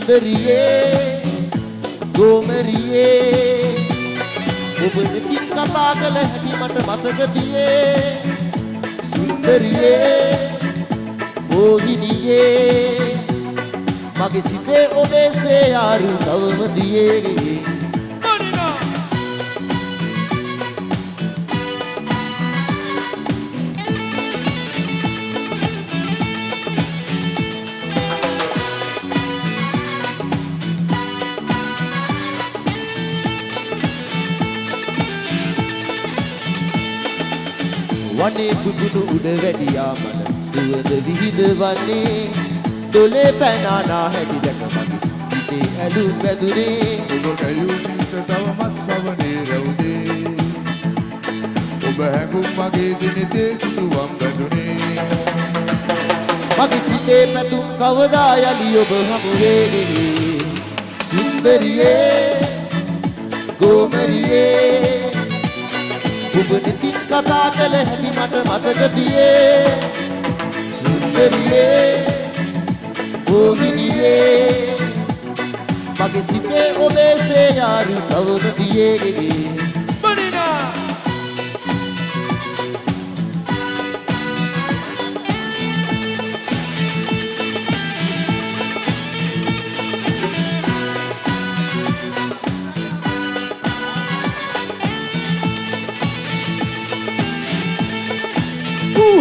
සුන්දරියේ ගෝමරියේ ඔබ නැති කතා කළ හැටි මට මතක තියේ සුන්දරියේ මෝහිනියේ මගේ සිතේ ඔබේ සේයාරු තවම දියේ වනේ පුදුණු උඩ වැඩියා මන සුවඳ විහිද වන්නේ දොලේ පැනානා හැටි දැක මගේ සිතේ ඇලුම් වැදුනේ ඔබ කයුම් නිත තවමත් සවනේ රැවුනේ ඔබ හැඟුම් මගේ දිනෙතේ සිතුවම් වැදුනේ මගේ සිතේ පැතුම් කවදා යලි ඔබ හමු වේනේ සුන්දරියේ ගෝමරියේ ඔබ නැති කතා කළ හැටි මට මතක තියේ සුන්දරියේ මෝහිනියේ මගේ සිතේ ඔබේ සේයාරු තවම දියේ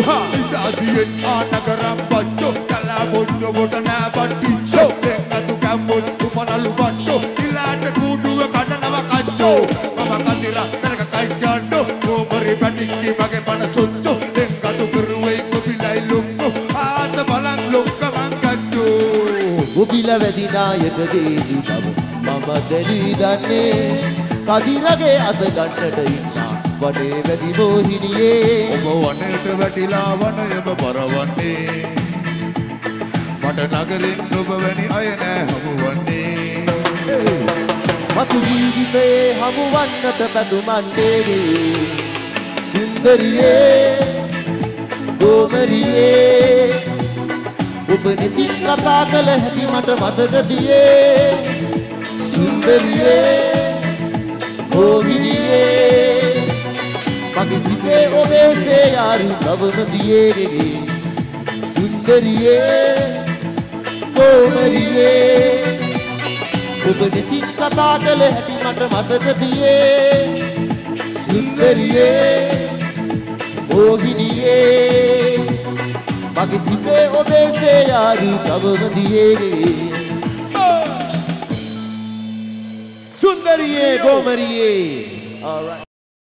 Sidadiyen anagaram bacho kala bondo botana batticho engatu kambon upanalu batcho ilate kuduwa kadanawa kaccho mama katira teraka kaijando gomari batikki mage pana sotto engatu keruwei kobilai lungo aata balan lokka mangaccho gobila wedinayaka deedi baba mama deli danne kadirage ad gannata inna වනේ වැඩි මෝහිනියේ ඔබ වනයට වැටිලා වනයම පරවන්නේ මට නගරින් ඔබ වැනි අය නෑ හමුවන්නේ මතු ජීවිතයේ හමුවන්නට බැඳුමන්නේ සුන්දරියේ ගෝමරියේ ඔබ නැති කතා කළ හැටි මට මතක තියේ සුන්දරියේ මෝහිනියේ මගේ සිතේ ඔබේ සේයාරු තවම දියේ සුන්දරියේ ගෝමරියේ ඔබ නැති කතා කළ හැටි මට මතක තියේ සුන්දරියේ මෝහිනියේ මගේ සිතේ ඔබේ සේයාරු තවම දියේ සුන්දරියේ ගෝමරියේ all right